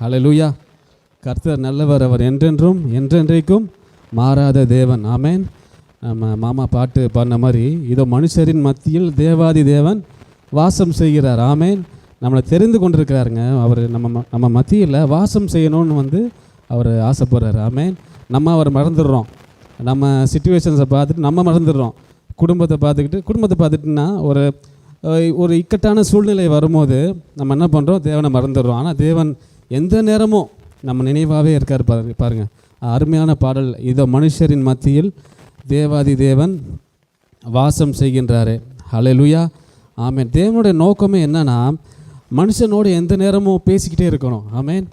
ஹல்லேலூயா. கர்த்தர் நல்லவர், அவர் என்றென்றும் என்றென்றைக்கும் மாறாத தேவன். ஆமேன். நம்ம மாமா பாட்டு பாடின மாதிரி, இதோ மனுஷரின் மத்தியில் தேவாதி தேவன் வாசம் செய்கிறார். ஆமேன். நம்மளை தெரிந்து கொண்டிருக்கிறாருங்க. அவர் நம்ம மத்தியில் வாசம் செய்யணும்னு அவர் ஆசைப்படுறாரு. ஆமேன். நம்ம அவர் மறந்துடுறோம். நம்ம சிச்சுவேஷன்ஸை பார்த்துட்டு நம்ம மறந்துடுறோம். குடும்பத்தை பார்த்துட்டுன்னா ஒரு இக்கட்டான சூழ்நிலை வரும்போது நம்ம என்ன பண்ணுறோம், தேவனை மறந்துடுறோம். ஆனால் தேவன் எந்த நேரமும் நம்ம நினைவாகவே இருக்கார். பாருங்கள், அருமையான பாடல். இதோ மனுஷரின் மத்தியில் தேவாதி தேவன் வாசம் செய்கின்றாரு. ஹல்லேலூயா. ஆமேன். தேவனுடைய நோக்கமே என்னன்னா, மனுஷனோடு எந்த நேரமும் பேசிக்கிட்டே இருக்கணும். ஆமேன்.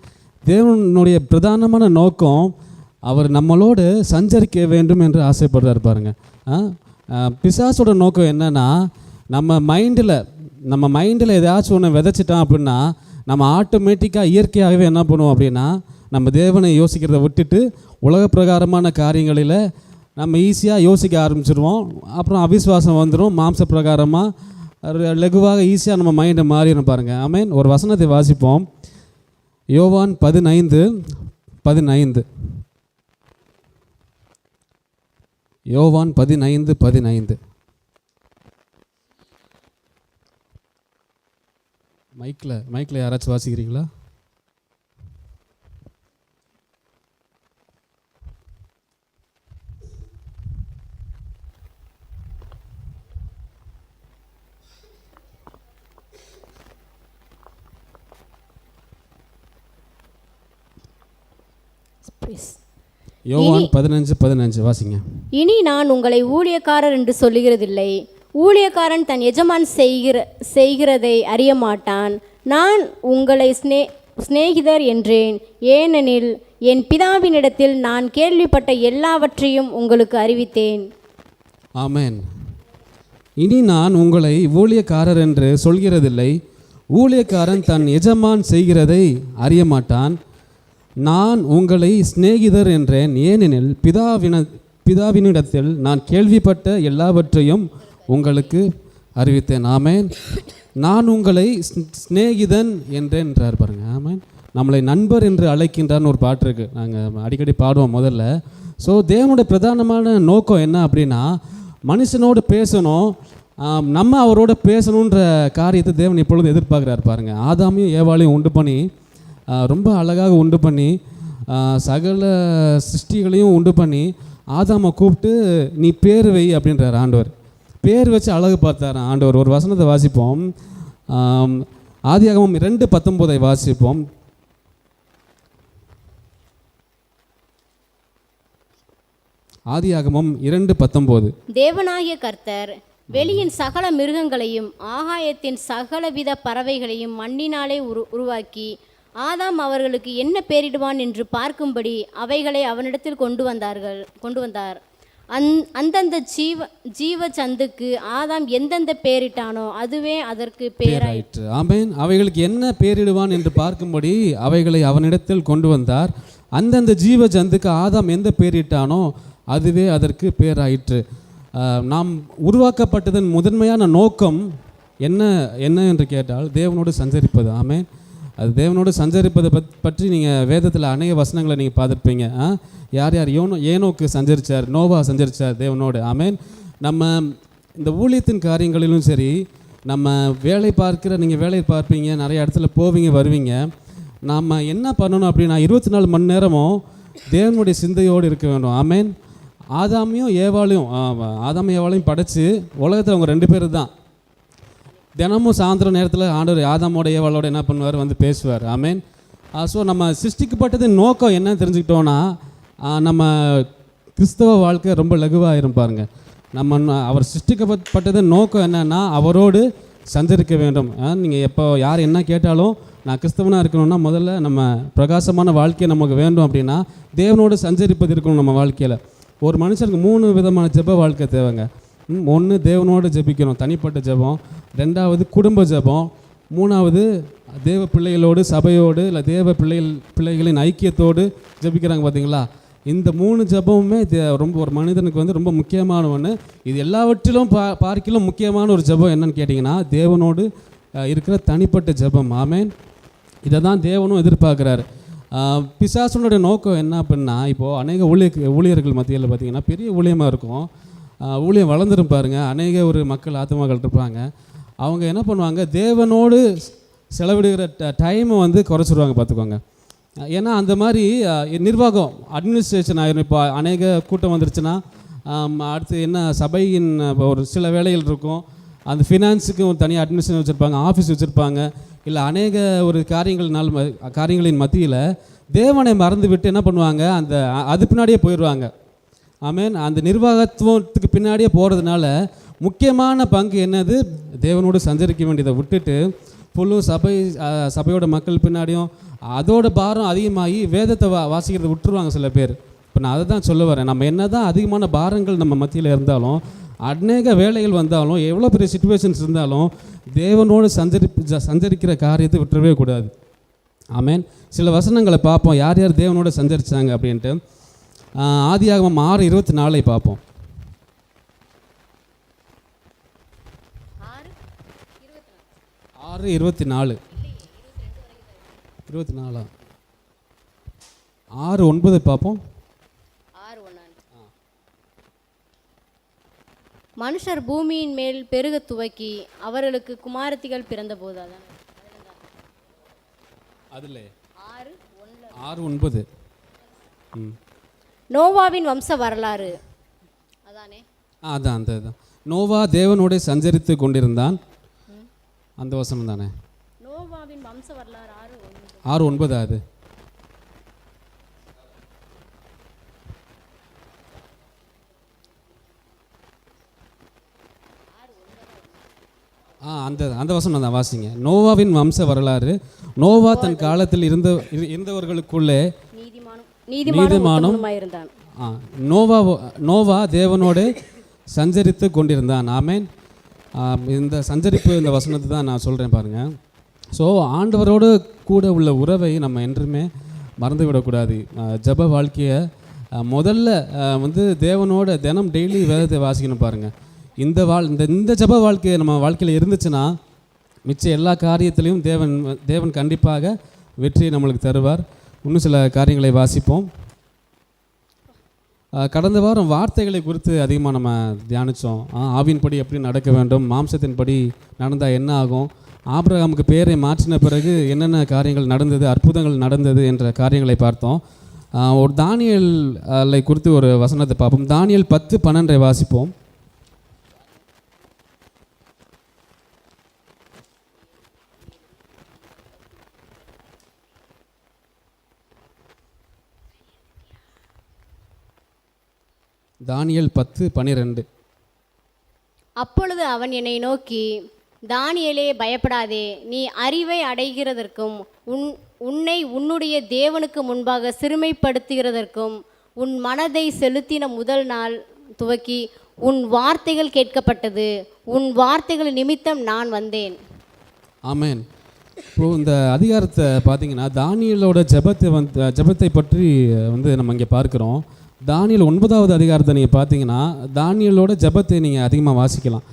தேவனுடைய பிரதானமான நோக்கம் அவர் நம்மளோடு சஞ்சரிக்க வேண்டும் என்று ஆசைப்படுறாரு. பாருங்கள், பிசாசோட நோக்கம் என்னென்னா, நம்ம மைண்டில் ஏதாச்சும் ஒன்று விதைச்சிட்டோம் அப்படின்னா நம்ம ஆட்டோமேட்டிக்காக இயற்கையாகவே என்ன பண்ணுவோம் அப்படின்னா, நம்ம தேவனை யோசிக்கிறத விட்டுட்டு உலக பிரகாரமான காரியங்களில் நம்ம ஈஸியாக யோசிக்க ஆரம்பிச்சிடுவோம். அப்புறம் அவிஸ்வாசம் வந்துடும். மாம்ச பிரகாரமாக லகுவாக ஈஸியாக நம்ம மைண்டை மாறிடும். பாருங்கள். ஆமேன். ஒரு வசனத்தை வாசிப்போம். யோவான் 15:15. யோவான் 15:15. மைக்கில் யாராச்சும் வாசிக்கிறீங்களா? யோவான் 15:15 வாசிங்க. இனி நான் உங்களை ஊழியக்காரர் என்று சொல்லுகிறதில்லை. ஊழியக்காரன் தன் எஜமான் செய்கிறதை அறிய மாட்டான். நான் உங்களை சிநேகிதர் என்றேன். ஏனெனில் என் பிதாவினிடத்தில் நான் கேள்விப்பட்ட எல்லாவற்றையும் உங்களுக்கு அறிவித்தேன். ஆமென். இனி நான் உங்களை ஊழியக்காரர் என்று சொல்கிறதில்லை. ஊழியக்காரன் தன் எஜமான் செய்கிறதை அறிய மாட்டான். நான் உங்களை சிநேகிதர் என்றேன். ஏனெனில் பிதாவினிடத்தில் நான் கேள்விப்பட்ட எல்லாவற்றையும் உங்களுக்கு அறிவித்தேன். ஆமேன். நான் உங்களை சிநேகிதன் என்றார். பாருங்க. ஆமேன். நம்மளை நண்பர் என்று அழைக்கின்றார்னு ஒரு பாட்டு இருக்குது, நாங்கள் அடிக்கடி பாடுவோம் முதல்ல. ஸோ தேவனுடைய பிரதானமான நோக்கம் என்ன அப்படின்னா, மனுஷனோடு பேசணும், நம்ம அவரோட பேசணுன்ற காரியத்தை தேவன் எப்பொழுதும் எதிர்பார்க்குறாரு. பாருங்கள், ஆதாமையும் ஏவாளையும் உண்டு பண்ணி ரொம்ப அழகாக உண்டு பண்ணி சகல சிருஷ்டிகளையும் உண்டு பண்ணி ஆதாமை கூப்பிட்டு நீ பேர் வை அப்படின்றார் ஆண்டவர். பேர் வச்சு அழகு பார்த்தார் ஆண்டவர். ஒரு வசனத்தை வாசிப்போம். ஆதியாகமம் 2:19 வாசிப்போம். ஆதியாகமம் 2:19. தேவனாகிய கர்த்தர் வெளியின் சகல மிருகங்களையும் ஆகாயத்தின் சகலவித பறவைகளையும் மண்ணினாலே உருவாக்கி ஆதாம் அவர்களுக்கு என்ன பேரிடுவான் என்று பார்க்கும்படி அவைகளை அவனிடத்தில் கொண்டு வந்தார். அந்தந்த ஜீவ சந்துக்கு ஆதாம் எந்தெந்த பேரிட்டானோ அதுவே அதற்கு பேராயிற்று. ஆமென். அவைகளுக்கு என்ன பேரிடுவான் என்று பார்க்கும்படி அவைகளை அவனிடத்தில் கொண்டு வந்தார். அந்தந்த ஜீவ ஜந்துக்கு ஆதாம் எந்த பேரிட்டானோ அதுவே அதற்கு பேராயிற்று. நாம் உருவாக்கப்பட்டதன் முதன்மையான நோக்கம் என்ன என்று கேட்டால் தேவனோடு சஞ்சரிப்பது. ஆமென். அது தேவனோடு சஞ்சரிப்பதை பற்றி நீங்கள் வேதத்தில் அநேக வசனங்களை நீங்கள் பார்த்துருப்பீங்க. யார் ஏனோக்கு சஞ்சரித்தார், நோவா சஞ்சரித்தார் தேவனோடு. ஆமேன். நம்ம இந்த ஊழியத்தின் காரியங்களிலும் சரி, நம்ம நீங்கள் வேலை பார்ப்பீங்க, நிறைய இடத்துல போவீங்க வருவீங்க. நம்ம என்ன பண்ணணும் அப்படின்னா 24 மணி நேரமும் தேவனுடைய சிந்தையோடு இருக்க வேண்டும். ஆமேன். ஆதாமையும் ஏவாளையும் படைச்சு உலகத்தில் அவங்க 2 பேர் தான். தினமும் சாயந்தரம் நேரத்தில் ஆண்டவர் ஆதாமோட ஏவாளோட என்ன பண்ணுவார், பேசுவார். ஆமேன். ஸோ நம்ம சிருஷ்டிக்கப்பட்டதின் நோக்கம் என்ன தெரிஞ்சுக்கிட்டோன்னா, நம்ம கிறிஸ்தவ வாழ்க்கை ரொம்ப லகுவாயிரும். பாருங்கள், அவர் சிருஷ்டிக்கப்பட்டதின் நோக்கம் என்னன்னா அவரோடு சஞ்சரிக்க வேண்டும். நீங்கள் யார் என்ன கேட்டாலும் நான் கிறிஸ்தவனாக இருக்கணும்னா முதல்ல நம்ம பிரகாசமான வாழ்க்கையை நமக்கு வேண்டும். அப்படின்னா தேவனோடு சஞ்சரிப்பது இருக்கணும் நம்ம வாழ்க்கையில். ஒரு மனுஷனுக்கு 3 விதமான ஜெப வாழ்க்கை தேவைங்க. 1 தேவனோடு ஜெபிக்கணும், தனிப்பட்ட ஜெபம். 2வது குடும்ப ஜெபம். 3வது தேவ பிள்ளைகளோடு சபையோடு இல்லை தேவ பிள்ளைகளின் ஐக்கியத்தோடு ஜெபிக்கிறாங்க. பார்த்தீங்களா, இந்த 3 ஜெபமுமே ரொம்ப ஒரு மனிதனுக்கு ரொம்ப முக்கியமான ஒன்று. இது எல்லாவற்றிலும் பார்க்கிலும் முக்கியமான ஒரு ஜெபம் என்னன்னு கேட்டிங்கன்னா தேவனோடு இருக்கிற தனிப்பட்ட ஜெபம். ஆமேன். இதை தான் தேவனும் எதிர்பார்க்குறாரு. பிசாசுனுடைய நோக்கம் என்ன அப்படின்னா, இப்போது அநேக ஊழியர்கள் மத்தியில் பார்த்திங்கன்னா பெரிய ஊழியமாக இருக்கும், ஊழியம் வளர்ந்துரும் பாருங்க, அநேக ஒரு மக்கள் ஆத்மாக்கள் இருப்பாங்க. அவங்க என்ன பண்ணுவாங்க, தேவனோடு செலவிடுகிற டைமை வந்து குறைச்சிடுவாங்க பார்த்துக்கோங்க. ஏன்னா அந்த மாதிரி நிர்வாகம் அட்மினிஸ்ட்ரேஷன் ஆகிரும். இப்போ அநேக கூட்டம் வந்துருச்சுன்னா அடுத்து என்ன, சபையின் ஒரு சில வேலைகள் இருக்கும், அந்த ஃபினான்ஸுக்கு ஒரு தனியாக அட்மினிஸ்ட்ரேஷன் வச்சுருப்பாங்க, ஆஃபீஸ் வச்சுருப்பாங்க, இல்லை அநேக ஒரு காரியங்களின் மத்தியில் தேவனை மறந்து விட்டு என்ன பண்ணுவாங்க, அது பின்னாடியே போயிடுவாங்க. ஆமேன். அந்த நிர்வாகத்துவத்துக்கு பின்னாடியே போகிறதுனால முக்கியமான பங்கு என்னது, தேவனோடு சஞ்சரிக்க வேண்டியதை விட்டுட்டு ஃபுல்லும் சபையோட மக்கள் பின்னாடியும் அதோட பாரம் அதிகமாகி வேதத்தை வாசிக்கிறத விட்டுருவாங்க சில பேர். இப்போ நான் அதை தான் சொல்ல வரேன், நம்ம என்ன தான் அதிகமான பாரங்கள் நம்ம மத்தியில் இருந்தாலும், அநேக வேலைகள் வந்தாலும், எவ்வளோ பெரிய சிச்சுவேஷன்ஸ் இருந்தாலும் தேவனோடு சஞ்சரிக்கிற காரியத்தை விட்டுறவே கூடாது. ஆமேன். சில வசனங்களை பார்ப்போம், யார் யார் தேவனோடு சஞ்சரித்தாங்க அப்படின்ட்டு. ஆதியாகமம் 6:24 பார்ப்போம். 6:24 6:9 பார்ப்போம். மனுஷர் பூமியின் மேல் பெருக துவக்கி அவர்களுக்கு குமாரத்திகள் பிறந்தபோது, அதில் 6:9 நோவாவின் வம்ச வரலாறு. அதானே, அதான் அந்த நோவா தேவனோட சஞ்சரித்து கொண்டிருந்தான், அந்த வசனம் தானே. நோவாவின் வம்ச வரலாறு 6:9 அது. அந்த வசனம் தான் வாசிங்க. நோவாவின் வம்ச வரலாறு. நோவா தன் காலத்தில் இருந்தவர்களுக்குள்ளே நீதிமானும் இருந்தான். நோவா தேவனோடு சஞ்சரித்து கொண்டிருந்தான். ஆமேன். இந்த சஞ்சரிப்பு, இந்த வசனத்தை தான் நான் சொல்கிறேன் பாருங்கள். ஸோ ஆண்டவரோடு கூட உள்ள உறவை நம்ம என்றுமே மறந்து விடக்கூடாது. ஜப வாழ்க்கையை முதல்ல வந்து தேவனோட தினம் டெய்லி வேதத்தை வாசிக்கணும் பாருங்கள். இந்த ஜப வாழ்க்கை நம்ம வாழ்க்கையில் இருந்துச்சுன்னா மிச்ச எல்லா காரியத்திலையும் தேவன் கண்டிப்பாக வெற்றியை நம்மளுக்கு தருவார். இன்னும் சில காரியங்களை வாசிப்போம். கடந்த வாரம் வார்த்தைகளை குறித்து அதிகமாக நம்ம தியானித்தோம். ஆவின்படி எப்படி நடக்க வேண்டும், மாம்சத்தின்படி நடந்தால் என்ன ஆகும், ஆபிரகாமுக்கு பேரை மாற்றின பிறகு என்னென்ன காரியங்கள் நடந்தது, அற்புதங்கள் நடந்தது என்ற காரியங்களை பார்த்தோம். ஒரு தானியேலை குறித்து ஒரு வசனத்தை பார்ப்போம். தானியேல் 10:12 வாசிப்போம். தானியேல் 10:12. அப்பொழுது அவன் என்னை நோக்கி, தானியேலே பயப்படாதே, நீ அறிவை அடைகிறதற்கும் உன்னை உன்னுடைய தேவனுக்கு முன்பாக சிறுமைப்படுத்துகிறதற்கும் உன் மனதை செலுத்தின முதல் நாள் துவக்கி உன் வார்த்தைகள் கேட்கப்பட்டது, உன் வார்த்தைகள் நிமித்தம் நான் வந்தேன். ஆமேன். இப்போ இந்த அதிகாரத்தை பார்த்தீங்கன்னா தானியேலோட ஜெபத்தை பற்றி நம்ம இங்கே பார்க்குறோம். தானியேல் 9வது அதிகாரத்தை நீங்கள் பார்த்தீங்கன்னா தானியேலோட ஜெபத்தை நீங்கள் அதிகமாக வாசிக்கலாம்.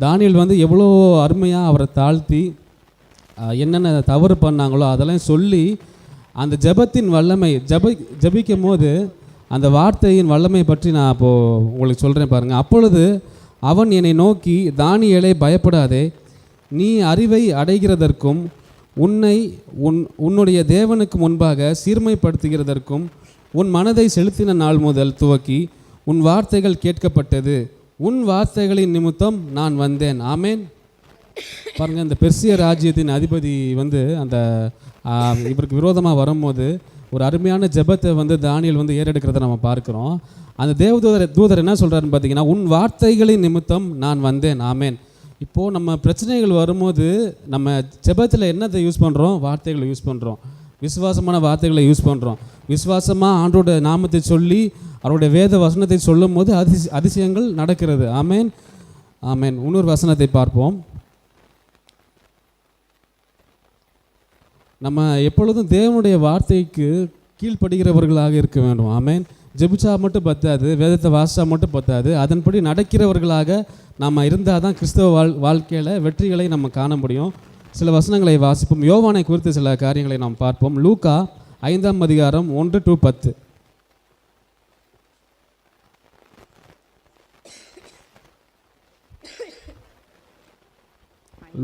தானியேல் எவ்வளோ அருமையாக அவரை தாழ்த்தி என்னென்ன தவறு பண்ணாங்களோ அதெல்லாம் சொல்லி அந்த ஜெபத்தின் வல்லமை ஜெபிக்கும் போது அந்த வார்த்தையின் வல்லமை பற்றி நான் அப்போது உங்களுக்கு சொல்கிறேன் பாருங்கள். அப்பொழுது அவன் என்னை நோக்கி, தானியேலே பயப்படாதே, நீ அறிவை அடைகிறதற்கும் உன்னுடைய தேவனுக்கு முன்பாக சீர்மைப்படுத்துகிறதற்கும் உன் மனதை செலுத்தின நாள் முதல் துவக்கி உன் வார்த்தைகள் கேட்கப்பட்டது, உன் வார்த்தைகளின் நிமித்தம் நான் வந்தேன். ஆமேன். பாருங்கள், இந்த பெர்சிய ராஜ்யத்தின் அதிபதி அந்த இவருக்கு விரோதமாக வரும்போது ஒரு அருமையான ஜெபத்தை தானியேல் ஏறெடுக்கிறத நம்ம பார்க்குறோம். அந்த தூதர் என்ன சொல்கிறாருன்னு பார்த்தீங்கன்னா, உன் வார்த்தைகளின் நிமித்தம் நான் வந்தேன். ஆமேன். இப்போது நம்ம பிரச்சனைகள் வரும்போது நம்ம ஜெபத்தில் என்னத்தை யூஸ் பண்ணுறோம்? வார்த்தைகளை யூஸ் பண்ணுறோம், விசுவாசமான வார்த்தைகளை யூஸ் பண்ணுறோம். விசுவாசமாக ஆண்டோட நாமத்தை சொல்லி அவருடைய வேத வசனத்தை சொல்லும் போது அதிசயங்கள் நடக்கிறது. ஆமேன். ஆமேன். இன்னொரு வசனத்தை பார்ப்போம். நம்ம எப்பொழுதும் தேவனுடைய வார்த்தைக்கு கீழ்ப்படுகிறவர்களாக இருக்க வேண்டும். ஆமேன். ஜெபிச்சா மட்டும் பத்தாது, வேதத்தை வாசித்தா மட்டும் பத்தாது, அதன்படி நடக்கிறவர்களாக நம்ம இருந்தால் தான் கிறிஸ்தவ வாழ்க்கையில் வெற்றிகளை நம்ம காண முடியும். சில வசனங்களை வாசிப்போம். யோவானை குறித்து சில காரியங்களை நாம் பார்ப்போம். லூக்கா 5ஆம் அதிகாரம் 1-10.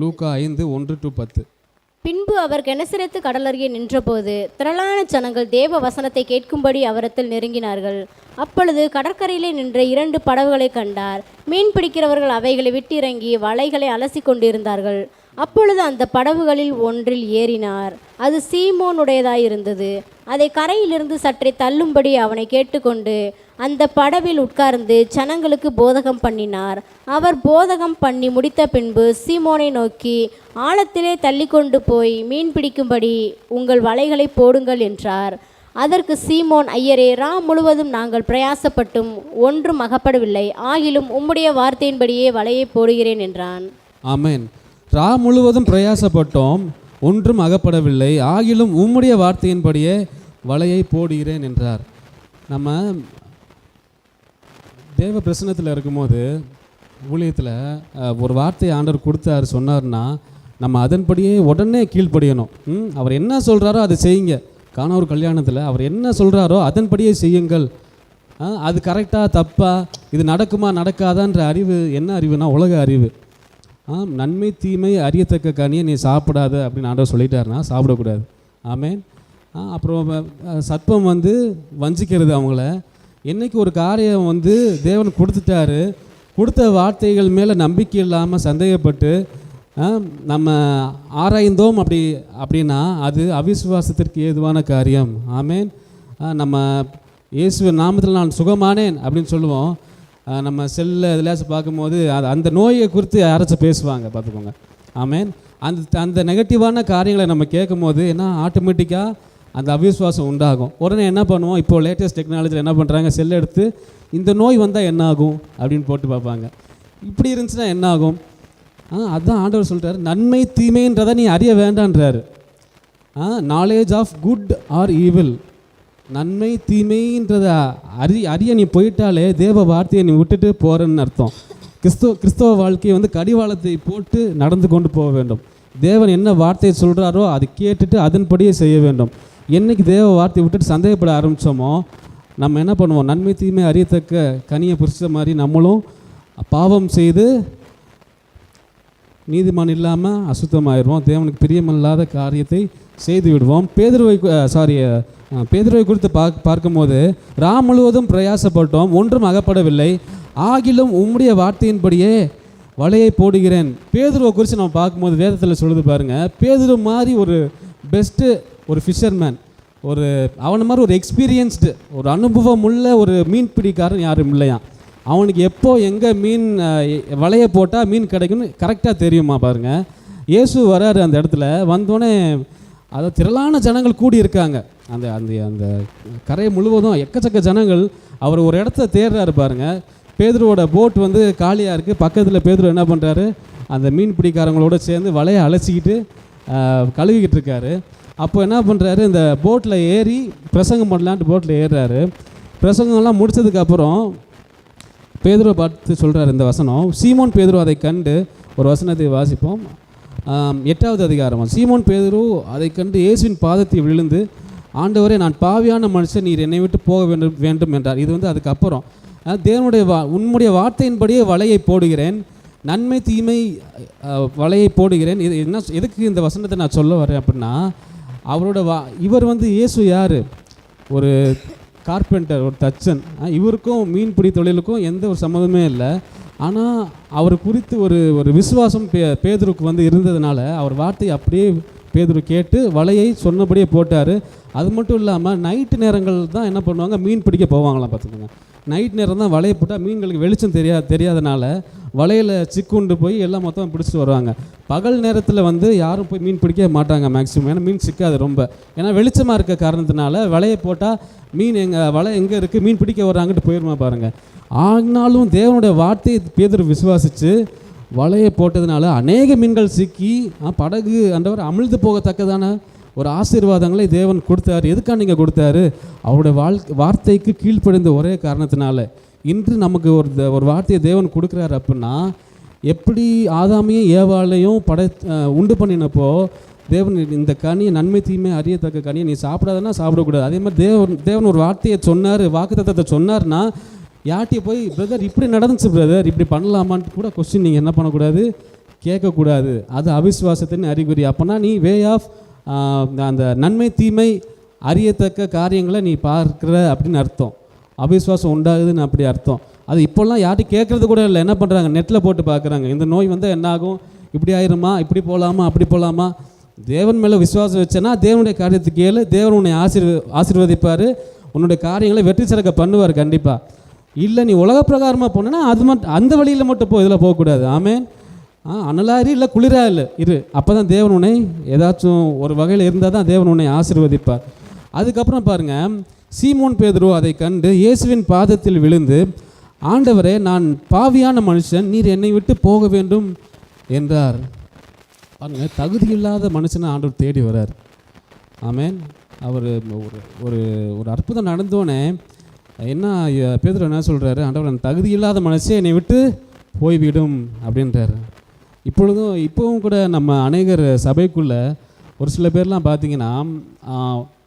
லூக்கா 5:1-10. பின்பு அவர் கெனசரேத்து கடலருகே நின்றபோது திரளான ஜனங்கள் தேவ வசனத்தை கேட்கும்படி அவரிடத்தில் நெருங்கினார்கள். அப்பொழுது கடற்கரையிலே நின்ற 2 படகுகளை கண்டார். மீன் பிடிக்கிறவர்கள் அவைகளை விட்டு இறங்கி வலைகளை அலசி கொண்டிருந்தார்கள். அப்பொழுது அந்த படகுகளில் ஒன்றில் ஏறினார். அது சீமோனுடையதாயிருந்தது. அதை கரையிலிருந்து சற்றே தள்ளும்படி அவனை கேட்டுக்கொண்டு அந்த படவில் உட்கார்ந்து ஜனங்களுக்கு போதகம் பண்ணினார். அவர் போதகம் பண்ணி முடித்த பின்பு சீமோனை நோக்கி, ஆழத்திலே தள்ளி கொண்டு போய் மீன் பிடிக்கும்படி உங்கள் வலைகளை போடுங்கள் என்றார். அதற்கு சீமோன், ஐயரே, முழுவதும் நாங்கள் பிரயாசப்பட்டும் ஒன்றும் அகப்படவில்லை, ஆகிலும் உம்முடைய வார்த்தையின்படியே வலையை போடுகிறேன் என்றான். ஆமென். முழுவதும் பிரயாசப்பட்டோம், ஒன்றும் அகப்படவில்லை, ஆகிலும் உம்முடைய வார்த்தையின்படியே வலையை போடுகிறேன் என்றார். நம்ம தேவ பிரசன்னத்தில் இருக்கும்போது ஊழியத்தில் ஒரு வார்த்தையை ஆண்டவர் கொடுத்தாரு சொன்னார்னா நம்ம அதன்படியே உடனே கீழ்ப்படியணும். அவர் என்ன சொல்கிறாரோ அதை செய்யுங்க. காணவர் கல்யாணத்தில் அவர் என்ன சொல்கிறாரோ அதன்படியே செய்யுங்கள். அது கரெக்டாக தப்பா, இது நடக்குமா நடக்காதான்ற அறிவு என்ன அறிவுனா உலக அறிவு. நன்மை தீமை அறியத்தக்க கனியை நீ சாப்பிடாத அப்படின்னு ஆண்டவர் சொல்லிட்டாருன்னா சாப்பிடக்கூடாது. ஆமென். அப்புறம் சர்ப்பம் வந்து வஞ்சிக்கிறது அவங்கள. என்றைக்கு ஒரு காரியம் வந்து தேவன் கொடுத்துட்டாரு, கொடுத்த வார்த்தைகள் மேலே நம்பிக்கை இல்லாமல் சந்தேகப்பட்டு நம்ம ஆராய்ந்தோம் அப்படின்னா அது அவிசுவாசத்திற்கு ஏதுவான காரியம். ஆமென். நம்ம இயேசு நாமத்தில் நான் சுகமானேன் அப்படின்னு சொல்லுவோம். நம்ம செல்லில் எதுலையாச்சும் பார்க்கும்போது அந்த நோயை குறித்து யாராச்சும் பேசுவாங்க, பார்த்துக்கோங்க. ஆமென். அந்த நெகட்டிவான காரியங்களை நம்ம கேட்கும் போது என்ன ஆட்டோமேட்டிக்காக அந்த அவிசுவாசம் உண்டாகும். உடனே என்ன பண்ணுவோம், இப்போது லேட்டஸ்ட் டெக்னாலஜியில் என்ன பண்ணுறாங்க, செல் எடுத்து இந்த நோய் வந்தால் என்ன ஆகும் அப்படின்னு போட்டு பார்ப்பாங்க. இப்படி இருந்துச்சுன்னா என்ன ஆகும்? அதுதான் ஆண்டவர் சொல்கிறார், நன்மை தீமைன்றதை நீ அறிய வேண்டான்றாரு. Knowledge of good or evil, நன்மை தீமைன்றதை அறிய நீ போயிட்டாலே தேவ வார்த்தையை நீ விட்டுட்டு போகிறன்னு அர்த்தம். கிறிஸ்தவ வாழ்க்கையை வந்து கடிவாளத்தை போட்டு நடந்து கொண்டு போக வேண்டும். தேவன் என்ன வார்த்தையை சொல்கிறாரோ அதை கேட்டுட்டு அதன்படியே செய்ய வேண்டும். என்றைக்கு தேவ வார்த்தையை விட்டுட்டு சந்தேகப்பட ஆரம்பித்தோமோ நம்ம என்ன பண்ணுவோம், நன்மை தீமை அறியத்தக்க கனியை புரிச்ச மாதிரி நம்மளும் பாவம் செய்து நீதிமான் இல்லாமல் அசுத்தமாயிடுவோம். தேவனுக்கு பிரியமில்லாத காரியத்தை செய்து விடுவோம். பேதுருவை குறித்து பார்க்கும்போது முழுவதும் பிரயாசப்பட்டோம், ஒன்றும் அகப்படவில்லை, ஆகிலும் உம்முடைய வார்த்தையின்படியே வலையை போடுகிறேன். பேதுருவை குறித்து நம்ம பார்க்கும்போது வேதத்தில் சொல்லுது பாருங்கள், பேதுரு மாதிரி ஒரு பெஸ்ட்டு ஒரு ஃபிஷர்மேன், அவனை மாதிரி ஒரு எக்ஸ்பீரியன்ஸ்டு ஒரு அனுபவம் உள்ள ஒரு மீன் பிடிக்காரன் யாரும் இல்லையா. அவனுக்கு எப்போ எங்கே மீன் வலையை போட்டால் மீன் கிடைக்குன்னு கரெக்டாக தெரியுமா பாருங்கள். இயேசு வராரு அந்த இடத்துல, வந்தோடனே அதை திரளான ஜனங்கள் கூடி இருக்காங்க. அந்த அந்த அந்த கரை முழுவதும் எக்கச்சக்க ஜனங்கள். அவர் ஒரு இடத்த தேடுறாரு பாருங்கள். பேதுருவோட போட் வந்து காலியாக இருக்குது. பக்கத்தில் பேதுரு என்ன பண்ணுறாரு, அந்த மீன் பிடிக்காரங்களோடு சேர்ந்து வலையை அலசிக்கிட்டு கழுவிக்கிட்டு இருக்காரு. அப்போ என்ன பண்ணுறாரு, இந்த போட்டில் ஏறி பிரசங்கம் பண்ணலான்ட்டு போட்டில் ஏறுறாரு. பிரசங்கம்லாம் முடித்ததுக்கப்புறம் பேதுருவை பார்த்து சொல்கிறார் இந்த வசனம். சீமோன் பேதுரு அதை கண்டு, ஒரு வசனத்தை வாசிப்போம், 8வது அதிகாரம். சீமோன் பேதுரு அதை கண்டு இயேசுவின் பாதத்தை விழுந்து, ஆண்டவரே, நான் பாவியான மனுஷன், நீர் என்னை விட்டு போக வேண்டும் என்றார். இது வந்து அதுக்கப்புறம் தேவனுடைய உன்னுடைய வார்த்தையின்படியே வலையை போடுகிறேன், நன்மை தீமை வலையை போடுகிறேன். இது என்ன, எதுக்கு இந்த வசனத்தை நான் சொல்ல வரேன் அப்படின்னா, அவரோட இவர் வந்து இயேசு யார், ஒரு கார்பெண்டர், ஒரு தச்சன். இவருக்கும் மீன்பிடி தொழிலுக்கும் எந்த ஒரு சம்மந்தமே இல்லை. ஆனால் அவர் குறித்து ஒரு விசுவாசம் பேதுருக்கு வந்து இருந்ததுனால அவர் வார்த்தையை அப்படியே பேதுரு கேட்டு வலையை சொன்னபடியே போட்டார். அது மட்டும் இல்லாமல் நைட்டு நேரங்கள் தான் என்ன பண்ணுவாங்க, மீன் பிடிக்க போவாங்களாம். பார்த்துக்கோங்க, நைட் நேரம் தான் வலையை போட்டால் மீன்களுக்கு வெளிச்சம் தெரியாதனால வலையில் சிக்குண்டு போய் எல்லாம் மொத்தம் பிடிச்சிட்டு வருவாங்க. பகல் நேரத்தில் வந்து யாரும் போய் மீன் பிடிக்க மாட்டாங்க மேக்ஸிமம், ஏன்னா மீன் சிக்காது ரொம்ப. ஏன்னா வெளிச்சமாக இருக்க காரணத்தினால வலையை போட்டால் மீன் வலை எங்கே இருக்குது, மீன் பிடிக்க வர்றாங்கட்டு போயிடுமா பாருங்கள். ஆனாலும் தேவனுடைய வார்த்தையை பேதுரு விசுவாசித்து வலையை போட்டதுனால அநேக மீன்கள் சிக்கி படகு அண்டவர் அமிழ்ந்து போகத்தக்கதான ஒரு ஆசீர்வாதங்களை தேவன் கொடுத்தார். எதுக்காக நீங்கள் கொடுத்தாரு, அவருடைய வார்த்தைக்கு கீழ்ப்படிந்த ஒரே காரணத்தினால. இன்று நமக்கு ஒரு வார்த்தையை தேவன் கொடுக்குறாரு அப்படின்னா, எப்படி ஆதாமையும் ஏவாளையும் உண்டு பண்ணினப்போ தேவன் இந்த கனியை, நன்மை தீமை அறியத்தக்க கனியை நீ சாப்பிடாதன்னா சாப்பிடக்கூடாது. அதே மாதிரி தேவன் ஒரு வார்த்தையை சொன்னார், வாக்குத்தத்தத்தை சொன்னார்னா யார்கிட்டயும் போய் பிரதர் இப்படி நடந்துச்சு பிரதர் இப்படி பண்ணலாமான்னு கூட கொஸ்டின் நீங்கள் என்ன பண்ணக்கூடாது, கேட்கக்கூடாது. அது அவிசுவாசத்தின் அறிகுறி. அப்போனா நீ வே ஆஃப் அந்த நன்மை தீமை அறியத்தக்க காரியங்களை நீ பார்க்குற அப்படின்னு அர்த்தம். அவிசுவாசம் உண்டாகுதுன்னு அப்படி அர்த்தம். அது இப்போல்லாம் யார்ட்டும் கேட்குறது கூட இல்லை. என்ன பண்ணுறாங்க, நெட்டில் போட்டு பார்க்குறாங்க. இந்த நோய் வந்தால் என்ன ஆகும், இப்படி ஆயிருமா, இப்படி போகலாமா, அப்படி போகலாமா. தேவன் மேலே விசுவாசம் வச்சேன்னா தேவனுடைய காரியத்துக்கு கேளு, தேவன் உன்னை ஆசீர்வதிப்பார், உன்னுடைய காரியங்களை வெற்றி சிறக்க பண்ணுவார் கண்டிப்பாக. இல்லை நீ உலக பிரகாரமாக போனேன்னா அது மட்டும் அந்த வழியில் மட்டும் இதில் போகக்கூடாது. ஆமேன். அனலாரி இல்லை குளிரா இல்லை இரு, அப்போ தான் தேவன் உன்னை ஏதாச்சும் ஒரு வகையில் இருந்தால் தான் தேவன் உன்னை ஆசீர்வதிப்பார். அதுக்கப்புறம் பாருங்கள், சீமோன் பேதுரு அதை கண்டு இயேசுவின் பாதத்தில் விழுந்து, ஆண்டவரே நான் பாவியான மனுஷன், நீர் என்னை விட்டு போக வேண்டும் என்றார். பாருங்க, தகுதியில்லாத மனுஷனை ஆண்டவர் தேடி வரார். ஆமேன். அவர் ஒரு ஒரு அற்புதம் நடந்தோடனே என்ன பேதுரு என்ன சொல்கிறாரு, ஆண்டவர் நான் தகுதியில்லாத மனுஷன் என்னை விட்டு போய்விடும் அப்படின்றார். இப்போவும் கூட நம்ம அநேகர் சபைக்குள்ளே ஒரு சில பேர்லாம் பார்த்திங்கன்னா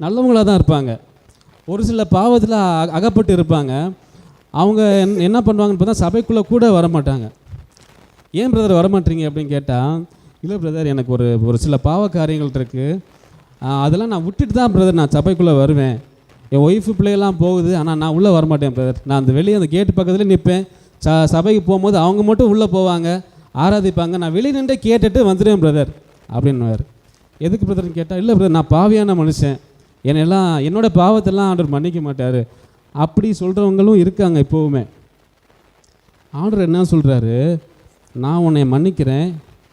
நல்லவங்களாக தான் இருப்பாங்க, ஒரு சில பாவத்தில் அகப்பட்டு இருப்பாங்க. அவங்க என்ன பண்ணுவாங்கன்னு பார்த்தா சபைக்குள்ளே கூட வரமாட்டாங்க. ஏன் பிரதர் வரமாட்டீங்க அப்படின்னு கேட்டால், இல்லை பிரதர் எனக்கு ஒரு சில பாவ காரியங்கள் இருக்குது, அதெல்லாம் நான் விட்டுட்டு தான் பிரதர் நான் சபைக்குள்ளே வருவேன். என் ஒய்ஃபு பிள்ளையெல்லாம் போகுது, ஆனால் நான் உள்ளே வரமாட்டேன் பிரதர். நான் அந்த வெளியே அந்த கேட்டு பக்கத்தில் நிற்பேன். சபைக்கு போகும்போது அவங்க மட்டும் உள்ளே போவாங்க, ஆராதிப்பாங்க, நான் வெளியே நின்று கேட்டுட்டு வந்துடுவேன் பிரதர் அப்படின்னுவார். எதுக்கு பிரதர்னு கேட்டால், இல்லை பிரதர் நான் பாவியான மனுஷன், என்னோடய பாவத்தெல்லாம் ஆண்டவர் மன்னிக்க மாட்டார் அப்படி சொல்கிறவங்களும் இருக்காங்க இப்போவுமே. ஆண்டவர் என்ன சொல்கிறாரு, நான் உன்னை மன்னிக்கிறேன்,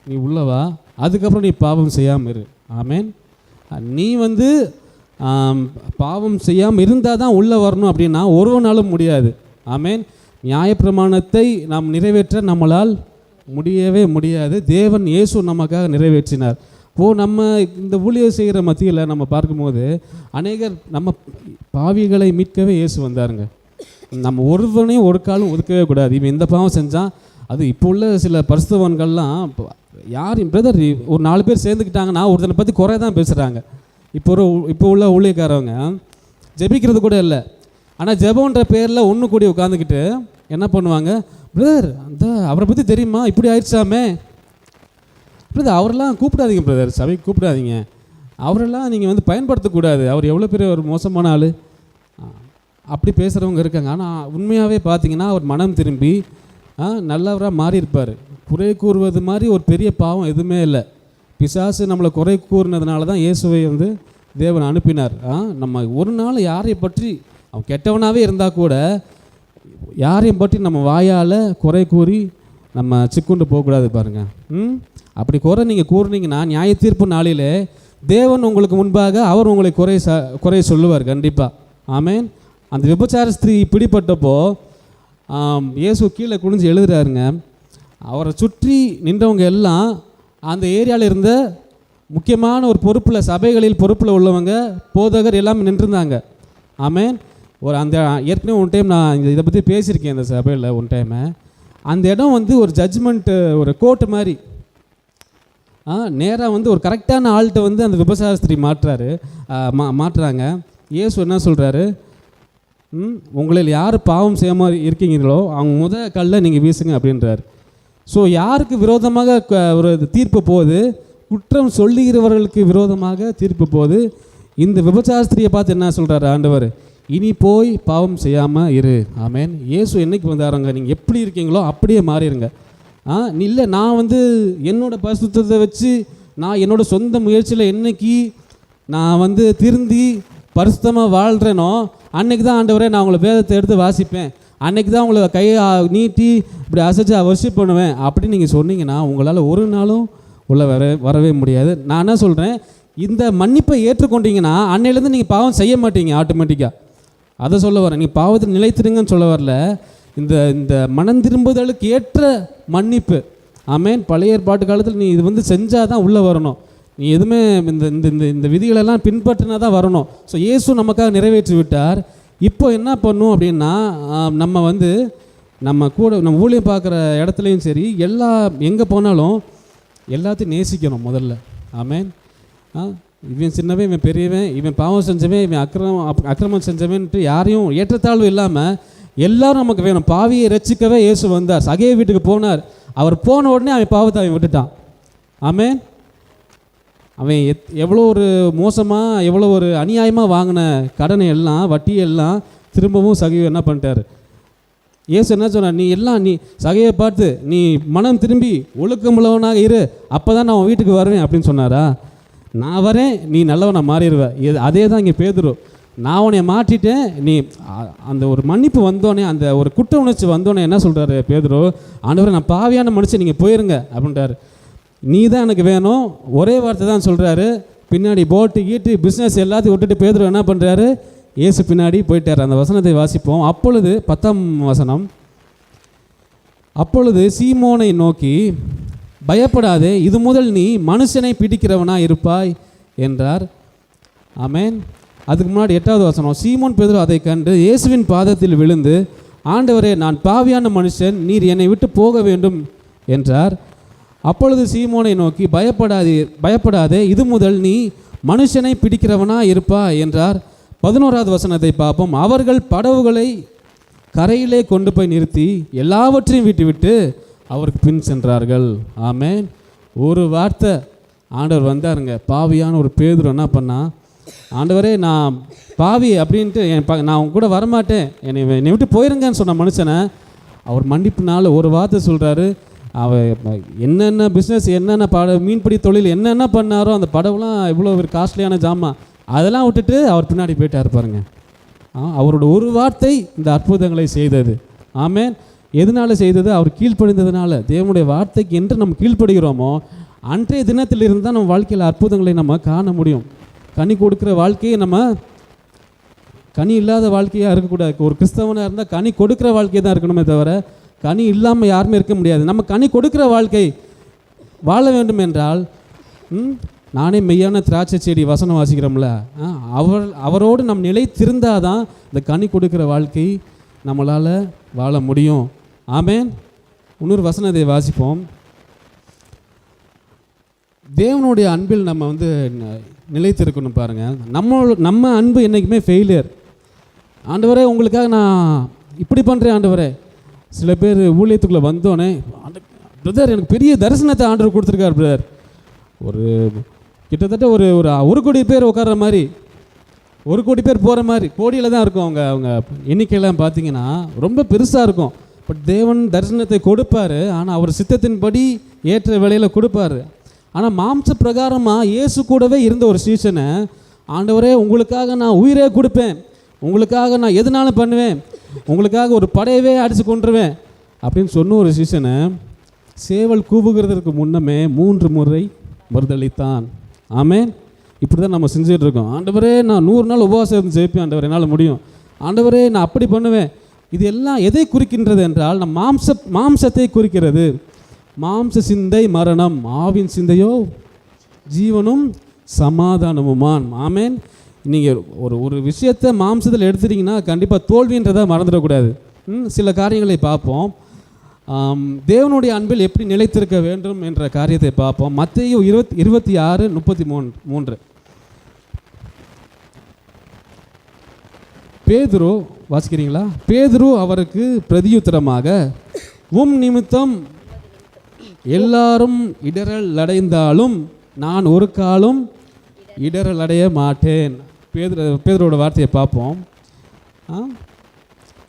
நீ உள்ளவா, அதுக்கப்புறம் நீ பாவம் செய்யாமல் இரு. ஆமேன். நீ பாவம் செய்யாமல் இருந்தால் தான் உள்ளே வரணும் அப்படின்னா ஒருவனாலும் முடியாது. ஆமேன். நியாயப்பிரமாணத்தை நாம் நிறைவேற்ற நம்மளால் முடியவே முடியாது. தேவன் இயேசு நமக்காக நிறைவேற்றினார். நம்ம இந்த ஊழியர் செய்கிற மத்தியில் நம்ம பார்க்கும்போது அநேகர் நம்ம பாவிகளை மீட்கவே இயேசு வந்தாருங்க. நம்ம ஒருவனையும் ஒரு காலம் ஒதுக்கவே கூடாது. இவன் இந்த பாவம் செஞ்சான், அது இப்போ உள்ள சில பரிசுத்தவான்கள்லாம் யார் பிரதர் ஒரு 4 பேர் சேர்ந்துக்கிட்டாங்கன்னா ஒருத்தனை பற்றி குறை தான் பேசுகிறாங்க. இப்போ உள்ள ஊழியக்காரவங்க ஜெபிக்கிறது கூட இல்லை, ஆனால் ஜெபன்ற பேரில் ஒன்று கூடி உட்காந்துக்கிட்டு என்ன பண்ணுவாங்க, பிரதர் அவரை பற்றி தெரியுமா, இப்படி ஆயிடுச்சாமே பிரதர், அவரெல்லாம் கூப்பிடாதீங்க பிரதர், சபைக்கு கூப்பிடாதீங்க, அவரெல்லாம் நீங்கள் பயன்படுத்தக்கூடாது, அவர் எவ்வளோ பெரிய ஒரு மோசமான ஆள் அப்படி பேசுகிறவங்க இருக்காங்க. ஆனால் உண்மையாகவே பார்த்தீங்கன்னா அவர் மனம் திரும்பி நல்லவராக மாறி இருப்பார். குறை கூறுவது மாதிரி ஒரு பெரிய பாவம் எதுவுமே இல்லை. பிசாசு நம்மளை குறை கூறினதுனால தான் இயேசுவை தேவன் அனுப்பினார். நம்ம ஒரு நாள் யாரையும் பற்றி அவன் கெட்டவனாகவே இருந்தால் கூட யாரையும் பற்றி நம்ம வாயால் குறை கூறி நம்ம சிக்குண்டு போகக்கூடாது பாருங்கள். அப்படி குறை நீங்கள் கூறுனீங்கன்னா நியாய தீர்ப்பு நாளிலே தேவன் உங்களுக்கு முன்பாக அவர் உங்களை குறை சொல்லுவார் கண்டிப்பாக. ஆமேன். அந்த விபச்சார ஸ்திரீ பிடிப்பட்டப்போ இயேசு கீழே குனிஞ்சு எழுதுறாருங்க. அவரை சுற்றி நின்றவங்க எல்லாம் அந்த ஏரியாவில் இருந்த முக்கியமான ஒரு பொறுப்பில், சபைகளில் பொறுப்பில் உள்ளவங்க, போதகர் எல்லாமே நின்றுருந்தாங்க. ஆமேன். அந்த ஏற்கனவே ஒன் டைம் நான் இதை பற்றி பேசியிருக்கேன் இந்த சபையில் ஒன் டைமு. அந்த இடம் ஒரு ஜட்ஜ்மெண்ட்டு, ஒரு கோர்ட்டு மாதிரி. நேராக ஒரு கரெக்டான ஆள்கிட்ட அந்த விபசாரஸ்திரி மாட்டுறாங்க. இயேசு என்ன சொல்கிறாரு, உங்களில் யார் பாவம் செய்யாமல் இருக்கீங்களோ அவங்க கல்லை நீங்கள் வீசுங்க அப்படின்றார். ஸோ யாருக்கு விரோதமாக ஒரு தீர்ப்பு போகுது, குற்றம் சொல்லுகிறவர்களுக்கு விரோதமாக தீர்ப்பு போகுது. இந்த விபச்சாரஸ்திரியை பார்த்து என்ன சொல்கிறாரு ஆண்டவர், இனி போய் பாவம் செய்யாமல் இரு. ஆமேன். இயேசு என்னைக்கு வந்தாருங்க, நீங்கள் எப்படி இருக்கீங்களோ அப்படியே மாறிடுங்க. இல்லை நான் என்னோடய பரிசுத்தத்தை வச்சு நான் என்னோடய சொந்த முயற்சியில் என்னைக்கு நான் திருந்தி பரிசுத்தமாக வாழ்கிறேனோ அன்றைக்கி தான் ஆண்டவரே நான் உங்களை வேதத்தை எடுத்து வாசிப்பேன், அன்றைக்கி தான் உங்களை கையை நீட்டி இப்படி அசைச்சு வர்ஷிப் பண்ணுவேன் அப்படின்னு நீங்கள் சொன்னீங்கன்னா உங்களால் ஒரு நாளும் உள்ளே வரவே முடியாது. நான் என்ன சொல்கிறேன், இந்த மன்னிப்பை ஏற்றுக்கொண்டீங்கன்னா அன்னையிலேருந்து நீங்கள் பாவம் செய்ய மாட்டீங்க ஆட்டோமேட்டிக்காக. அதை சொல்ல வரேன். நீங்கள் பாவத்தை நிலைத்திருங்கன்னு சொல்ல வரல, இந்த மனம் திரும்புதலுக்கு ஏற்ற மன்னிப்பு. ஆமேன். பழைய ஏற்பாட்டு காலத்தில் நீ இது செஞ்சால் தான் உள்ளே வரணும். நீ எதுவுமே இந்த விதிகளெல்லாம் பின்பற்றினா தான் வரணும். ஸோ இயேசு நமக்காக நிறைவேற்றி விட்டார். இப்போ என்ன பண்ணும் அப்படின்னா, நம்ம கூட நம்ம ஊழியம் பார்க்குற இடத்துலையும் சரி, எங்கே போனாலும் எல்லாத்தையும் நேசிக்கணும் முதல்ல. ஆமேன். இவன் சின்னவன், இவன் பெரியவன், இவன் பாவம் செஞ்சவன், இவன் அக்கிரமம் செஞ்சவன்ட்டு யாரையும் ஏற்றத்தாழ்வு இல்லாமல் எல்லாரும் நமக்கு வேணும். பாவியை ரட்சிக்கவே இயேசு வந்தார். சகேய வீட்டுக்கு போனார். அவர் போன உடனே அவன் பாவத்தை அவன் விட்டுட்டான். ஆமென். அவன் எவ்வளோ ஒரு மோசமாக, எவ்வளோ ஒரு அநியாயமாக வாங்கின கடனை எல்லாம், வட்டியெல்லாம் திரும்பவும் சகையை என்ன பண்ணிட்டார்? இயேசு என்ன சொன்னார்? நீ சகையை பார்த்து நீ மனம் திரும்பி ஒழுக்கமுள்ளவனாக இரு, அப்போ தான் நான் உன் வீட்டுக்கு வருவேன் அப்படின்னு சொன்னாரா? நான் வரேன், நீ நல்லவனை மாறிடுவேன். அதே தான் இங்கே பேதுரு. நான் உன்னை மாற்றிட்டேன், நீ அந்த ஒரு மன்னிப்பு வந்தோடனே, அந்த ஒரு குற்ற உணர்ச்சி வந்தோடனே என்ன சொல்கிறாரு பேதுரு? ஆண்டவரே, நான் பாவியான மனுஷன், நீங்கள் போயிருங்க அப்படின்றாரு. நீ தான் எனக்கு வேணும், ஒரே வார்த்தை தான் சொல்கிறாரு. பின்னாடி போட்டு கீட்டு பிஸ்னஸ் எல்லாத்தையும் விட்டுட்டு பேதுரு என்ன பண்ணுறாரு? இயேசு பின்னாடி போயிட்டார். அந்த வசனத்தை வாசிப்போம். அப்பொழுது 10ஆம் வசனம், அப்பொழுது சீமோனை நோக்கி, பயப்படாதே, இது முதல் நீ மனுஷனை பிடிக்கிறவனா இருப்பாய் என்றார். ஆமென். அதுக்கு முன்னாடி 8வது வசனம், சீமோன் பேதுரு அதை கண்டு இயேசுவின் பாதத்தில் விழுந்து, ஆண்டவரே, நான் பாவியான மனுஷன், நீர் என்னை விட்டு போக வேண்டும் என்றார். அப்பொழுது சீமோனை நோக்கி, பயப்படாதே, இது முதல் நீ மனுஷனை பிடிக்கிறவனா இருப்பா என்றார். 11வது வசனத்தை பார்ப்போம். அவர்கள் படவுகளை கரையிலே கொண்டு போய் நிறுத்தி எல்லாவற்றையும் விட்டுவிட்டு அவருக்கு பின் சென்றார்கள். ஆமென். ஒரு வார்த்தை ஆண்டவர் வந்தாருங்க. பாவியான ஒரு பேதுரு என்ன பண்ணா? ஆண்டவரே, நான் பாவி அப்படின்ட்டு நான் உங்க கூட வரமாட்டேன், என்னை விட்டு போயிருங்கன்னு சொன்ன மனுஷனை அவர் மன்னிப்புனால ஒரு வார்த்தை சொல்கிறாரு. என்னென்ன பிஸ்னஸ், என்னென்ன மீன்பிடி தொழில் என்னென்ன பண்ணாரோ, அந்த படவுலாம் இவ்வளோ ஒரு காஸ்ட்லியான ஜாமான் அதெல்லாம் விட்டுட்டு அவர் பின்னாடி போயிட்டார் பாருங்க. அவரோட ஒரு வார்த்தை இந்த அற்புதங்களை செய்தது. ஆமென். எதனால செய்தது? அவர் கீழ்ப்படிந்ததுனால. தேவனுடைய வார்த்தைக்கு என்று நம்ம கீழ்ப்படுகிறோமோ அன்றைய தினத்தில் இருந்தால் நம்ம வாழ்க்கையில் அற்புதங்களை நம்ம காண முடியும். கனி கொடுக்குற வாழ்க்கையை நம்ம கனி இல்லாத வாழ்க்கையாக இருக்கக்கூடாது. ஒரு கிறிஸ்தவனாக இருந்தால் கனி கொடுக்குற வாழ்க்கையை தான் இருக்கணுமே தவிர கனி இல்லாமல் யாருமே இருக்க முடியாது. நம்ம கனி கொடுக்குற வாழ்க்கை வாழ வேண்டும் என்றால், நானே மெய்யான திராட்சை செடி வசனம் வாசிக்கிறோம்ல, அவரோடு நம் நிலைத்திருந்தால் தான் இந்த கனி கொடுக்குற வாழ்க்கை நம்மளால் வாழ முடியும். ஆமென். இன்னொரு வசனத்தை வாசிப்போம். தேவனுடைய அன்பில் நம்ம நிலைத்திருக்கணும் பாருங்கள். நம்ம அன்பு என்றைக்குமே ஃபெயிலியர். ஆண்டவரே, உங்களுக்காக நான் இப்படி பண்ணுறேன் ஆண்டவரே. சில பேர் ஊழியத்துக்குள்ளே வந்தோடனே, பிரதர் எனக்கு பெரிய தரிசனத்தை ஆண்டவர் கொடுத்துருக்கார் பிரதர். ஒரு கிட்டத்தட்ட ஒரு கோடி பேர் உட்கார்ற மாதிரி, 1 கோடி பேர் போகிற மாதிரி, கோடியில் தான் இருக்கும் அவங்க எண்ணிக்கையெல்லாம் பார்த்தீங்கன்னா ரொம்ப பெருசாக இருக்கும். பட் தேவன் தரிசனத்தை கொடுப்பார். ஆனால் அவர் சித்தத்தின்படி ஏற்ற வேளையில் கொடுப்பார். ஆனால் மாம்ச பிரகாரமாக இயேசு கூடவே இருந்த ஒரு சீசனை, ஆண்டவரே உங்களுக்காக நான் உயிரே கொடுப்பேன், உங்களுக்காக நான் எதுனாலும் பண்ணுவேன், உங்களுக்காக ஒரு படையவே அடித்து கொண்டுருவேன் அப்படின்னு சொன்ன ஒரு சீசனை சேவல் கூவுகிறதுக்கு முன்னமே 3 முறை மறுதளித்தான். ஆமென். இப்படி தான் நம்ம செஞ்சிட்ருக்கோம். ஆண்டவரே, நான் 100 நாள் உபவாசம் இருந்து ஜெயிப்பேன் ஆண்டவரே, என்னால் முடியும் ஆண்டவரே, நான் அப்படி பண்ணுவேன். இது எல்லாம் எதை குறிக்கின்றது என்றால், நம் மாம்சத்தை குறிக்கிறது. மாம்ச சிந்தை மரணம், ஆவின் சிந்தையோ ஜீவனும் சமாதானமுமான். ஆமென். நீங்கள் ஒரு விஷயத்தை மாம்சத்தில் எடுத்துட்டிங்கன்னா கண்டிப்பாக தோல்வின்றதை மறந்துடக்கூடாது. சில காரியங்களை பார்ப்போம். தேவனுடைய அன்பில் எப்படி நிலைத்திருக்க வேண்டும் என்ற காரியத்தை பார்ப்போம். மத்தேயு 26:33. பேதுரு வாசிக்கிறீங்களா? பேதுரு அவருக்கு பிரதியுத்தரமாக, நிமித்தம் எல்லாரும் இடரல் அடைந்தாலும் நான் ஒரு காலும் இடரல் அடைய மாட்டேன். பேதுருவோட வார்த்தையை பார்ப்போம்.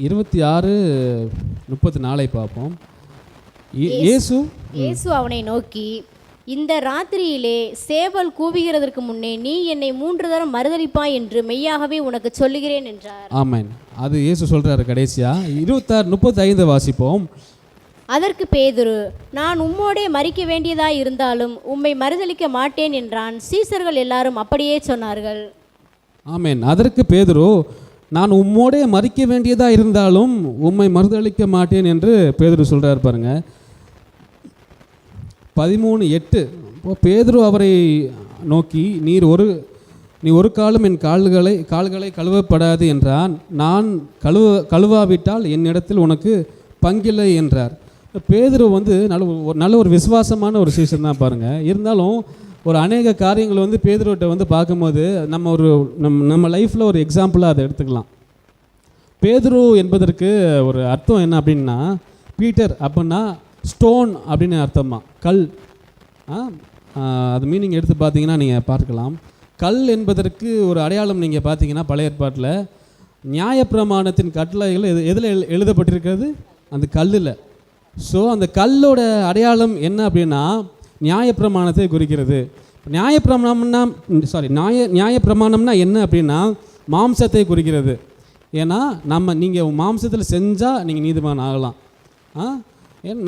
26:34 பார்ப்போம். இயேசு அவனை நோக்கி, இந்த ராத்திரியிலே சேவல் கூவுகிறதற்கு முன்னே நீ என்னை 3 தரம் மறுதலிப்பாய் என்று மெய்யாகவே உனக்கு சொல்லுகிறேன் என்றார். ஆமென். அது இயேசு சொல்றாரு கடைசியா. 26:35 வாசிப்போம். அதற்கு பேதுரு, நான் உம்மோடே மரிக்க வேண்டியதாய் இருந்தாலும் உம்மை மறுதலிக்க மாட்டேன் என்றான். சீசர்கள் எல்லாரும் அப்படியே சொன்னார்கள். ஆமென். அதற்கு பேதுரு, நான் உம்மோடே மரிக்க வேண்டியதாக இருந்தாலும் உம்மை மறுதளிக்க மாட்டேன் என்று பேதுரு சொல்கிறார் பாருங்க. 13:8. பேதுரு அவரை நோக்கி, நீ ஒரு காலம் என் கால்களை கழுவப்படாது என்றான். நான் கழுவாவிட்டால் என்னிடத்தில் உனக்கு பங்கில்லை என்றார். பேதுரு நல்ல ஒரு விசுவாசமான ஒரு சீசன் தான் பாருங்கள். இருந்தாலும் ஒரு அநேக காரியங்கள் வந்து பேதுருவிட்ட வந்து பார்க்கும்போது நம்ம லைஃப்பில் ஒரு எக்ஸாம்பிளாக அதை எடுத்துக்கலாம். பேதுரு என்பதற்கு ஒரு அர்த்தம் என்ன அப்படின்னா, பீட்டர் அப்படின்னா ஸ்டோன் அப்படின்னு அர்த்தமா, கல். அது மீனிங் எடுத்து பார்த்தீங்கன்னா நீங்கள் பார்க்கலாம். கல் என்பதற்கு ஒரு அடையாளம் நீங்கள் பார்த்தீங்கன்னா பழைய ஏற்பாட்டில் நியாயப்பிரமாணத்தின் கட்டளைகள் எதில் எழுதப்பட்டிருக்கிறது? அந்த கல்லில். ஸோ அந்த கல்லோட அடையாளம் என்ன அப்படின்னா நியாயப்பிரமாணத்தை குறிக்கிறது. நியாயப்பிரமாணம்னா என்ன அப்படின்னா மாம்சத்தை குறிக்கிறது. ஏன்னா நீங்கள் மாம்சத்தில் செஞ்சால் நீங்கள் நீதிமான் ஆகலாம்.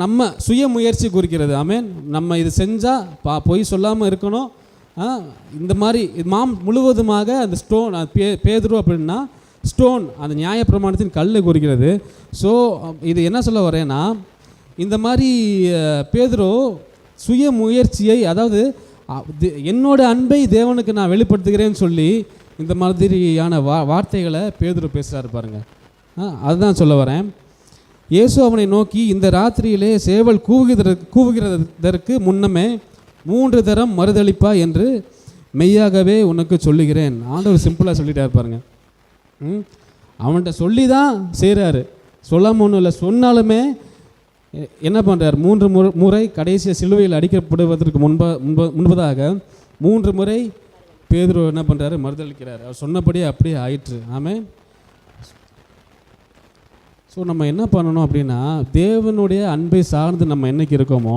நம்ம சுய முயற்சி குறிக்கிறது. ஆமேன். நம்ம இது செஞ்சால் பொய் சொல்லாமல் இருக்கணும். இந்த மாதிரி முழுவதுமாக அந்த ஸ்டோன் பேதுரு அப்படின்னா ஸ்டோன் அந்த நியாயப்பிரமாணத்தின் கல்லை குறிக்கிறது. ஸோ இது என்ன சொல்ல வரேன்னா, இந்த மாதிரி பேதுரு சுய முயற்சியை, அதாவது என்னோட அன்பை தேவனுக்கு நான் வெளிப்படுத்துகிறேன்னு சொல்லி இந்த மாதிரியான வார்த்தைகளை பேதுரு பேசுகிறாரு பாருங்க. அதுதான் சொல்ல வரேன். இயேசு அவனை நோக்கி, இந்த ராத்திரியிலே சேவல் கூவுகிறதற்கு முன்னமே 3 தரம் மறுதளிப்பா என்று மெய்யாகவே உனக்கு சொல்லுகிறேன். ஆண்டவர் சிம்பிளாக சொல்லிட்டார் பாருங்க. அவன்கிட்ட சொல்லி தான் செய்கிறாரு, சொல்லாமல் ஒன்றும் இல்லை. சொன்னாலுமே என்ன பண்ணுறார்? 3 முறை கடைசியாக சிலுவையில் அடிக்கப்படுவதற்கு முன்பதாக 3 முறை பேதுரு என்ன பண்ணுறாரு? மறுதளிக்கிறார். அவர் சொன்னபடியே அப்படியே ஆயிற்று. ஆமென். ஸோ நம்ம என்ன பண்ணணும் அப்படின்னா, தேவனுடைய அன்பை சார்ந்து நம்ம என்னைக்கு இருக்கோமோ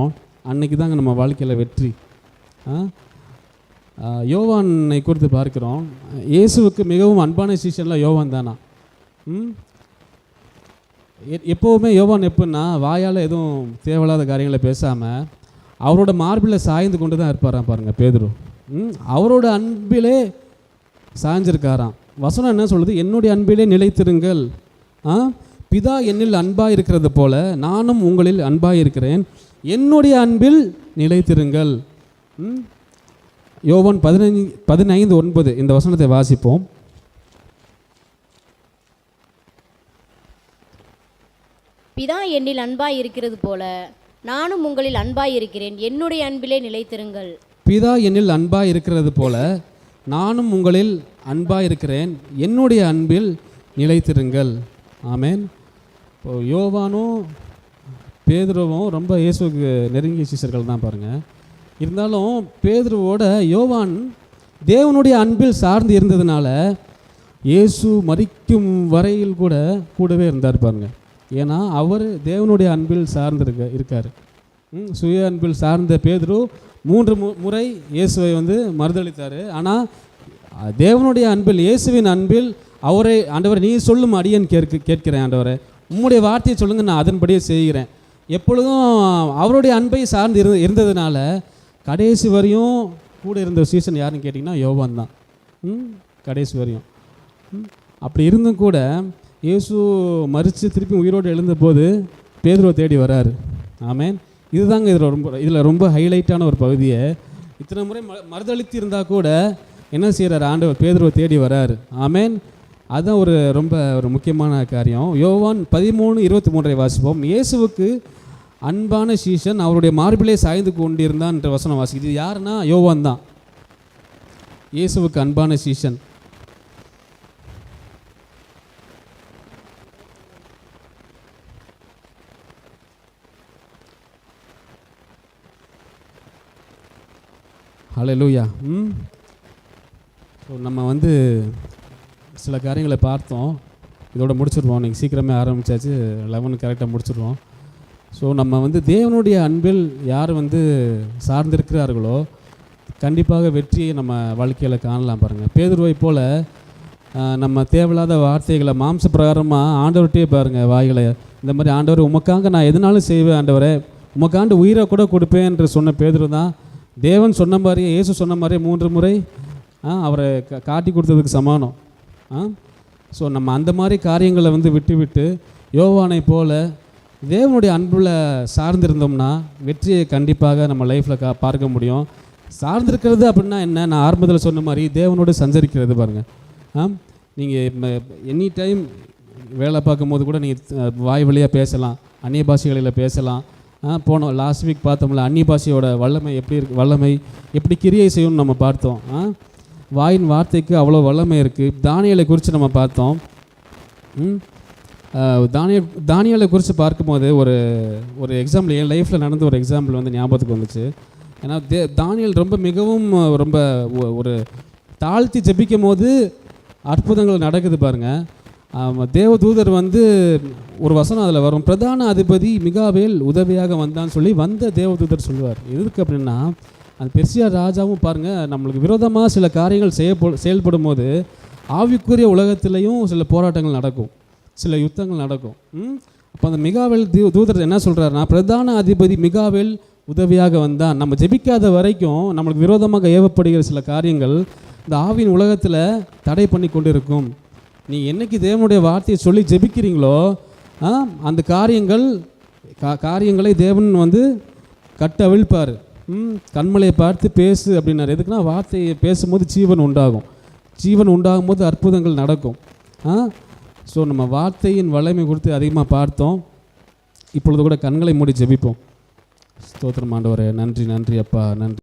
அன்னைக்கு தாங்க நம்ம வாழ்க்கையில் வெற்றி. யோவானை குறித்து பார்க்கிறோம். இயேசுவுக்கு மிகவும் அன்பான சீஷனில் யோவான் தானா. எப்போவுமே யோவான் எப்படின்னா வாயால் எதுவும் தேவையில்லாத காரியங்களை பேசாமல் அவரோட மார்பில் சாய்ந்து கொண்டு தான் இருப்பாராம் பாருங்கள் பேதுரு. அவரோட அன்பிலே சாய்ஞ்சிருக்காராம். வசனம் என்ன சொல்லுது? என்னுடைய அன்பிலே நிலைத்திருங்கள், பிதா என்னில் அன்பாக இருக்கிறது போல நானும் உங்களில் அன்பாக இருக்கிறேன், என்னுடைய அன்பில் நிலைத்திருங்கள். யோவான் 15:9 இந்த வசனத்தை வாசிப்போம். பிதா என்னில் அன்பாய் இருக்கிறது போல நானும் உங்களில் அன்பாய் இருக்கிறேன், என்னுடைய அன்பிலே நிலைத்திருங்கள். பிதா என்னில் அன்பாய் இருக்கிறது போல நானும் உங்களில் அன்பாய் இருக்கிறேன், என்னுடைய அன்பில் நிலைத்திருங்கள். ஆமேன். இப்போ யோவானும் பேதுருவும் ரொம்ப இயேசுவுக்கு நெருங்கிய சீஷர்கள் தான் பாருங்கள். இருந்தாலும் பேதுருவோட யோவான் தேவனுடைய அன்பில் சார்ந்து இருந்ததுனால இயேசு மரிக்கும் வரையில் கூடவே இருந்தார் பாருங்க. ஏன்னா அவர் தேவனுடைய அன்பில் சார்ந்து இருக்கார். சுய அன்பில் சார்ந்த பேதுரு 3 முறை இயேசுவை மறுதளித்தார். ஆனால் தேவனுடைய அன்பில், இயேசுவின் அன்பில் அவரை, ஆண்டவர் நீ சொல்லும் அடியேன் கேட்கிறேன், ஆண்டவரை உம்முடைய வார்த்தையை சொல்லுங்கள், நான் அதன்படியே செய்கிறேன். எப்பொழுதும் அவருடைய அன்பை சார்ந்து இருந்ததுனால கடைசி வரையும் கூட இருந்த சீசன் யாருன்னு கேட்டிங்கன்னா யோவான் தான். கடைசி வரையும் அப்படி இருந்தும் கூட இயேசு மரித்து திருப்பி உயிரோடு எழுந்தபோது பேதுருவை தேடி வராரு. ஆமேன். இதுதாங்க இதில் ரொம்ப ஹைலைட்டான ஒரு பகுதியை. இத்தனை முறை மறுதளித்து இருந்தால் கூட என்ன செய்கிறார்? ஆண்டவர் பேதுருவை தேடி வராரு. ஆமேன். அதுதான் ரொம்ப முக்கியமான காரியம். யோவான் 13:23 வாசிப்போம். இயேசுவுக்கு அன்பான சீஷன் அவருடைய மார்பிலே சாய்ந்து கொண்டிருந்தான் என்ற வசனம் வாசிக்குது. இது யாருன்னா யோவான் தான், இயேசுவுக்கு அன்பான சீஷன். ஹல்லேலூயா. ஸோ நம்ம சில காரியங்களை பார்த்தோம். இதோட முடிச்சிடுவோம். நீங்கள் சீக்கிரமே ஆரம்பித்தாச்சு, 11 கரெக்டாக முடிச்சிடுவோம். ஸோ நம்ம தேவனுடைய அன்பில் யார் சார்ந்திருக்கிறார்களோ கண்டிப்பாக வெற்றியை நம்ம வாழ்க்கையில் காணலாம் பாருங்கள். பேதுருவை போல் நம்ம தேவையில்லாத வார்த்தைகளை மாம்ச பிரகாரமாக ஆண்டவர்கிட்டே பாருங்கள் வாய்களை இந்த மாதிரி, ஆண்டவர் உமக்காக நான் எதுனாலும் செய்வேன், ஆண்டவரை உமக்காண்டு உயிரை கூட கொடுப்பேன் என்று சொன்ன பேதுரு தான் தேவன் சொன்ன மாதிரியே, இயேசு சொன்ன மாதிரியே 3 முறை அவரை காட்டி கொடுத்ததுக்கு சமானம். ஸோ நம்ம அந்த மாதிரி காரியங்களை விட்டு யோவானை போல் தேவனுடைய அன்பில் சார்ந்திருந்தோம்னா வெற்றியை கண்டிப்பாக நம்ம லைஃப்பில் பார்க்க முடியும். சார்ந்திருக்கிறது அப்படின்னா என்ன? நான் ஆரம்பத்தில் சொன்ன மாதிரி தேவனோடு சஞ்சரிக்கிறது பாருங்கள். நீங்கள் எனி டைம் வேலை பார்க்கும் போது கூட நீங்கள் வாய் வழியாக பேசலாம், அந்நிய பாஷைகளில் பேசலாம், போனோம் லாஸ்ட் வீக் பார்த்தோம்ல, அந்நிய பாஷையோட வல்லமை எப்படி இருக்கு, வல்லமை எப்படி கிரியை செய்யும்னு நம்ம பார்த்தோம். வாயின் வார்த்தைக்கு அவ்வளோ வல்லமை இருக்குது. தானியேலை குறித்து நம்ம பார்த்தோம். தானியேலை குறித்து பார்க்கும்போது ஒரு எக்ஸாம்பிள் என் லைஃப்பில் நடந்த ஒரு எக்ஸாம்பிள் வந்து ஞாபகத்துக்கு வந்துச்சு. ஏன்னா தானியேல் மிகவும் ரொம்ப ஒரு தாழ்த்தி ஜெபிக்கும் போது அற்புதங்கள் நடக்குது பாருங்கள். தேவதூதர் வந்து ஒரு வசனம் அதில் வரும், பிரதான அதிபதி மிகாவேல் உதவியாக வந்தான்னு சொல்லி வந்த தேவதூதர் சொல்லுவார். எதுக்கு அப்படின்னா, அந்த பெர்சியா ராஜாவும் பாருங்கள், நம்மளுக்கு விரோதமாக சில காரியங்கள் செயல்படும் போது ஆவிக்குரிய உலகத்திலையும் சில போராட்டங்கள் நடக்கும், சில யுத்தங்கள் நடக்கும். அப்போ அந்த மிகாவேல் தூதர் என்ன சொல்கிறாருன்னா, பிரதான அதிபதி மிகாவேல் உதவியாக வந்தான். நம்ம ஜெபிக்காத வரைக்கும் நம்மளுக்கு விரோதமாக ஏவப்படுகிற சில காரியங்கள் இந்த ஆவியின் உலகத்தில் தடை பண்ணி கொண்டு இருக்கும். நீங்கள் என்றைக்கு தேவனுடைய வார்த்தையை சொல்லி ஜெபிக்கிறீங்களோ அந்த காரியங்களை தேவன் வந்து கட்டவிழ்ப்பார். கண்மலையை பார்த்து பேசு அப்படின்னாரு. எதுக்குன்னா, வார்த்தையை பேசும்போது ஜீவன் உண்டாகும். ஜீவன் உண்டாகும் போது அற்புதங்கள் நடக்கும். ஸோ நம்ம வார்த்தையின் வல்லமை குறித்து அதிகமாக பார்த்தோம். இப்பொழுது கூட கண்களை மூடி ஜெபிப்போம். ஸ்தோத்திரம் ஆண்டவரே, நன்றி நன்றி அப்பா, நன்றி.